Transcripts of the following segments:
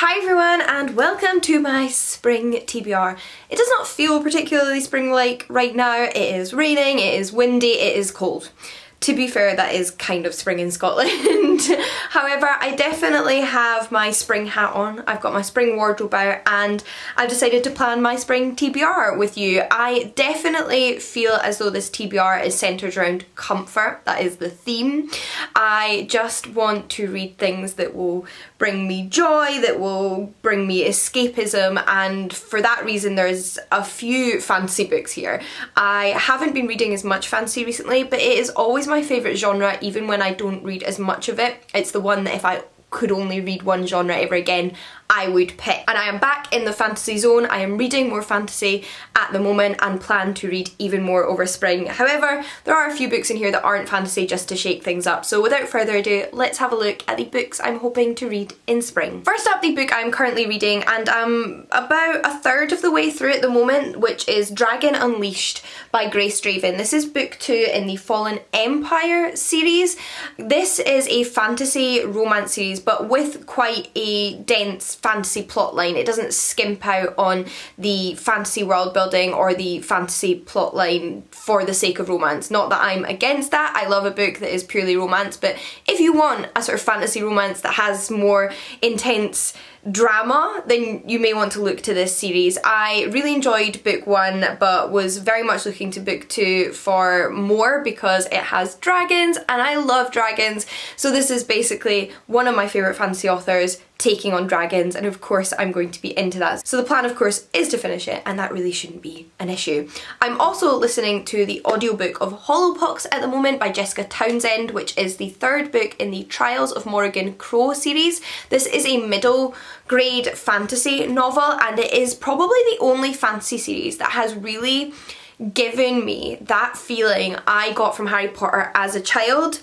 Hi everyone and welcome to my spring TBR. It does not feel particularly spring-like right now. It is raining, it is windy, it is cold. To be fair, that is kind of spring in Scotland. However, I definitely have my spring hat on. I've got my spring wardrobe out and I've decided to plan my spring TBR with you. I definitely feel as though this TBR is centred around comfort. That is the theme. I just want to read things that will bring me joy, that will bring me escapism, and for that reason there's a few fantasy books here. I haven't been reading as much fantasy recently, but it is always my favourite genre even when I don't read as much of it. It's the one that if I could only read one genre ever again, I would pick. And I am back in the fantasy zone. I am reading more fantasy at the moment and plan to read even more over spring. However, there are a few books in here that aren't fantasy just to shake things up. So without further ado, let's have a look at the books I'm hoping to read in spring. First up, the book I'm currently reading, and I'm about a third of the way through at the moment, which is Dragon Unleashed by Grace Draven. This is book 2 in the Fallen Empire series. This is a fantasy romance series, but with quite a dense fantasy plotline. It doesn't skimp out on the fantasy world building or the fantasy plotline for the sake of romance. Not that I'm against that. I love a book that is purely romance, but if you want a sort of fantasy romance that has more intense drama, then you may want to look to this series. I really enjoyed book 1 but was very much looking to book 2 for more because it has dragons and I love dragons. So this is basically one of my favourite fantasy authors taking on dragons, and of course I'm going to be into that. So the plan of course is to finish it, and that really shouldn't be an issue. I'm also listening to the audiobook of Hollowpox at the moment by Jessica Townsend, which is the 3rd book in the Trials of Morrigan Crow series. This is a middle grade fantasy novel and it is probably the only fantasy series that has really given me that feeling I got from Harry Potter as a child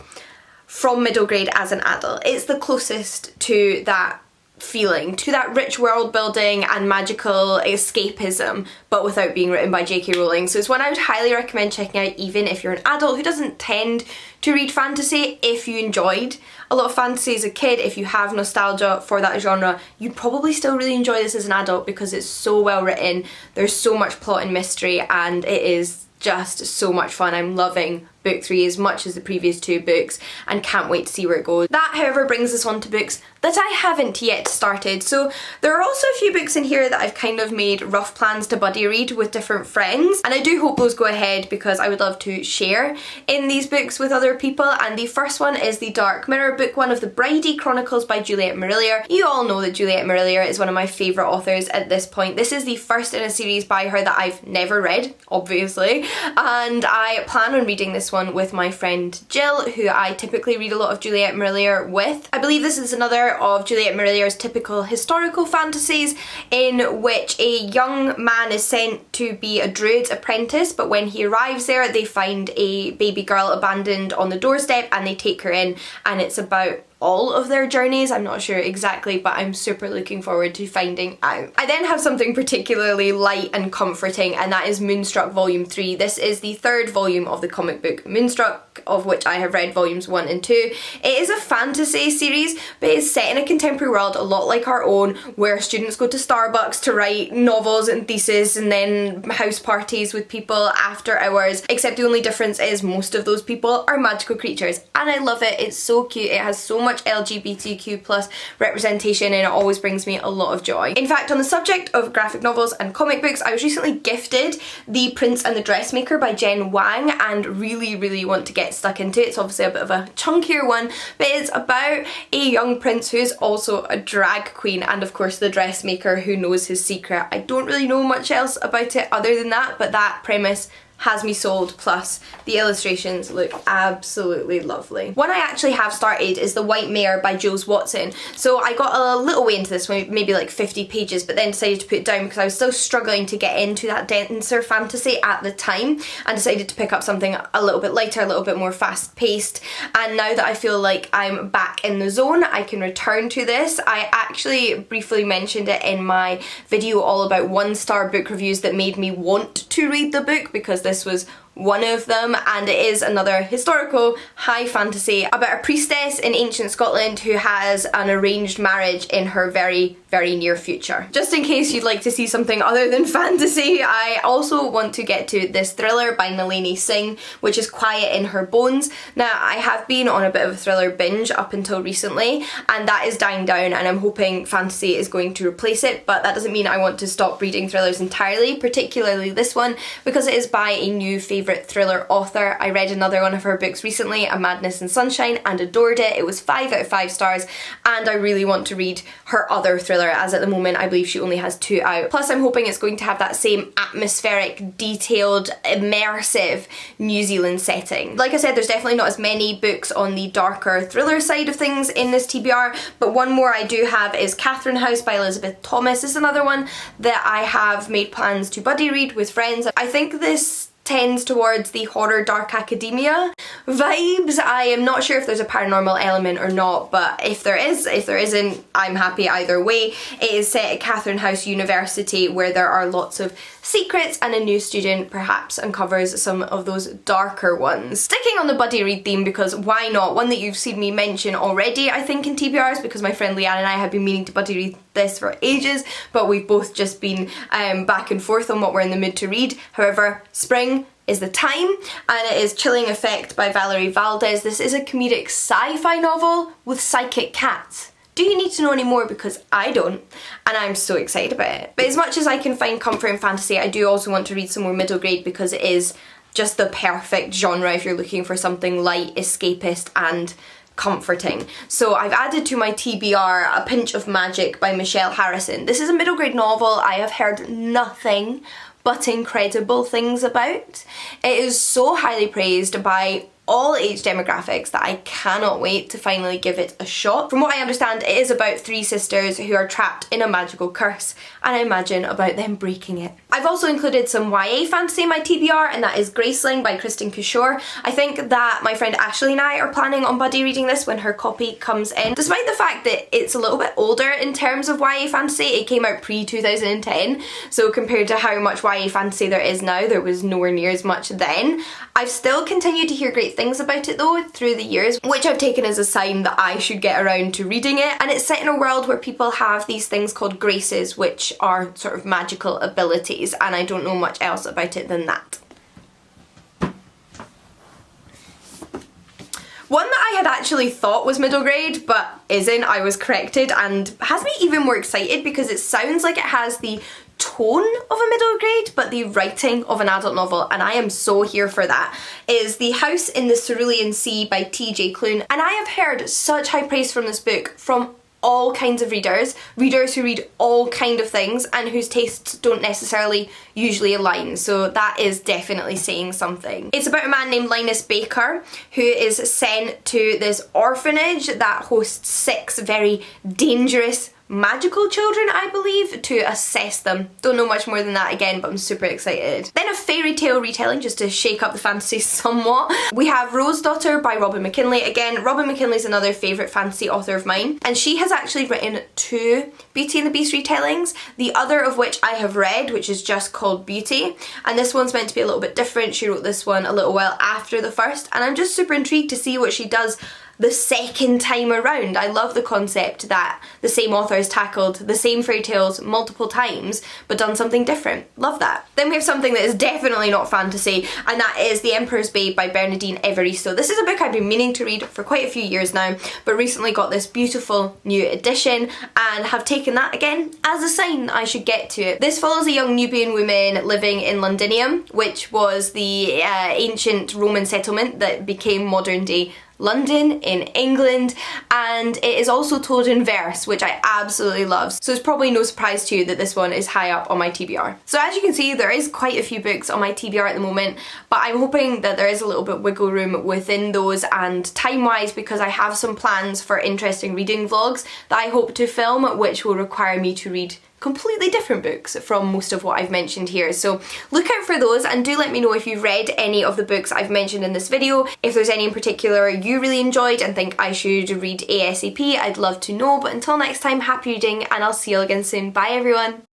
from middle grade as an adult. It's the closest to that feeling, to that rich world building and magical escapism, but without being written by J.K. Rowling. So it's one I would highly recommend checking out even if you're an adult who doesn't tend to read fantasy. If you enjoyed a lot of fantasy as a kid, if you have nostalgia for that genre, you'd probably still really enjoy this as an adult because it's so well written, there's so much plot and mystery, and it is just so much fun. I'm loving book 3 as much as the previous 2 books and can't wait to see where it goes. That however brings us on to books that I haven't yet started. So there are also a few books in here that I've kind of made rough plans to buddy read with different friends, and I do hope those go ahead because I would love to share in these books with other people. And the first one is the Dark Mirror, book 1 of the Bridey Chronicles by Juliette Marillier. You all know that Juliette Marillier is one of my favourite authors at this point. This is the first in a series by her that I've never read, obviously, and I plan on reading this one with my friend Jill, who I typically read a lot of Juliette Marillier with. I believe this is another of Juliette Marillier's typical historical fantasies in which a young man is sent to be a druid's apprentice, but when he arrives there they find a baby girl abandoned on the doorstep and they take her in, and it's about all of their journeys. I'm not sure exactly, but I'm super looking forward to finding out. I then have something particularly light and comforting, and that is Moonstruck Volume 3. This is the 3rd volume of the comic book Moonstruck, of which I have read volumes 1 and 2. It is a fantasy series, but it's set in a contemporary world a lot like our own, where students go to Starbucks to write novels and theses and then house parties with people after hours, except the only difference is most of those people are magical creatures, and I love it. It's so cute. It has so much LGBTQ plus representation and it always brings me a lot of joy. In fact, on the subject of graphic novels and comic books, I was recently gifted The Prince and the Dressmaker by Jen Wang and really want to get stuck into it. It's obviously a bit of a chunkier one, but it's about a young prince who's also a drag queen and of course the dressmaker who knows his secret. I don't really know much else about it other than that, but that premise has me sold, plus the illustrations look absolutely lovely. One I actually have started is The White Mare by Jules Watson. So I got a little way into this one, maybe like 50 pages, but then decided to put it down because I was still struggling to get into that denser fantasy at the time and decided to pick up something a little bit lighter, a little bit more fast paced. And now that I feel like I'm back in the zone, I can return to this. I actually briefly mentioned it in my video all about 1-star book reviews that made me want to read the book, because this was one of them, and it is another historical high fantasy about a priestess in ancient Scotland who has an arranged marriage in her very near future. Just in case you'd like to see something other than fantasy, I also want to get to this thriller by Nalini Singh, which is Quiet in Her Bones. Now, I have been on a bit of a thriller binge up until recently, and that is dying down, and I'm hoping fantasy is going to replace it, but that doesn't mean I want to stop reading thrillers entirely, particularly this one, because it is by a new favourite thriller author. I read another one of her books recently, A Madness in Sunshine, and adored it. It was 5 out of 5 stars, and I really want to read her other thriller, as at the moment I believe she only has 2 out. Plus I'm hoping it's going to have that same atmospheric, detailed, immersive New Zealand setting. Like I said, there's definitely not as many books on the darker thriller side of things in this TBR, but one more I do have is Catherine House by Elizabeth Thomas. This is another one that I have made plans to buddy read with friends. I think this tends towards the horror dark academia vibes. I am not sure if there's a paranormal element or not, but if there isn't, I'm happy either way. It is set at Catherine House University, where there are lots of secrets, and a new student perhaps uncovers some of those darker ones. Sticking on the buddy read theme, because why not? One that you've seen me mention already, I think, in TBRs, because my friend Leanne and I have been meaning to buddy read this for ages, but we've both just been back and forth on what we're in the mood to read. However, spring is the time, and it is Chilling Effect by Valerie Valdez. This is a comedic sci-fi novel with psychic cats. Do you need to know any more? Because I don't, and I'm so excited about it. But as much as I can find comfort in fantasy, I do also want to read some more middle grade, because it is just the perfect genre if you're looking for something light, escapist, and comforting. So I've added to my TBR A Pinch of Magic by Michelle Harrison. This is a middle grade novel I have heard nothing but incredible things about. It is so highly praised by all age demographics that I cannot wait to finally give it a shot. From what I understand, it is about 3 sisters who are trapped in a magical curse, and I imagine about them breaking it. I've also included some YA fantasy in my TBR, and that is Graceling by Kristen Couture. I think that my friend Ashley and I are planning on buddy reading this when her copy comes in. Despite the fact that it's a little bit older in terms of YA fantasy, it came out pre-2010, so compared to how much YA fantasy there is now, there was nowhere near as much then. I've still continued to hear great things about it though through the years, which I've taken as a sign that I should get around to reading it. And it's set in a world where people have these things called graces, which are sort of magical abilities, and I don't know much else about it than that. One that I had actually thought was middle grade but isn't, I was corrected, and has me even more excited because it sounds like it has the tone of a middle grade but the writing of an adult novel, and I am so here for that. Is The House in the Cerulean Sea by TJ Clune, and I have heard such high praise from this book from all kinds of readers who read all kind of things and whose tastes don't necessarily usually align, so that is definitely saying something. It's about a man named Linus Baker who is sent to this orphanage that hosts 6 very dangerous magical children, I believe, to assess them. Don't know much more than that again, but I'm super excited. Then a fairy tale retelling just to shake up the fantasy somewhat. We have Rose Daughter by Robin Mckinley. Again, Robin Mckinley is another favourite fantasy author of mine, and she has actually written 2 Beauty and the Beast retellings, the other of which I have read, which is just called Beauty, and this one's meant to be a little bit different. She wrote this one a little while after the first, and I'm just super intrigued to see what she does the second time around. I love the concept that the same author has tackled the same fairy tales multiple times but done something different. Love that. Then we have something that is definitely not fantasy, and that is The Emperor's Babe by Bernadine Evaristo. This is a book I've been meaning to read for quite a few years now, but recently got this beautiful new edition and have taken that again as a sign that I should get to it. This follows a young Nubian woman living in Londinium, which was the ancient Roman settlement that became modern day London in England, and it is also told in verse, which I absolutely love, so it's probably no surprise to you that this one is high up on my TBR. So as you can see, there is quite a few books on my TBR at the moment, but I'm hoping that there is a little bit wiggle room within those and time-wise, because I have some plans for interesting reading vlogs that I hope to film, which will require me to read completely different books from most of what I've mentioned here. So look out for those, and do let me know if you've read any of the books I've mentioned in this video. If there's any in particular you really enjoyed and think I should read ASAP, I'd love to know. But until next time, happy reading, and I'll see you again soon. Bye everyone!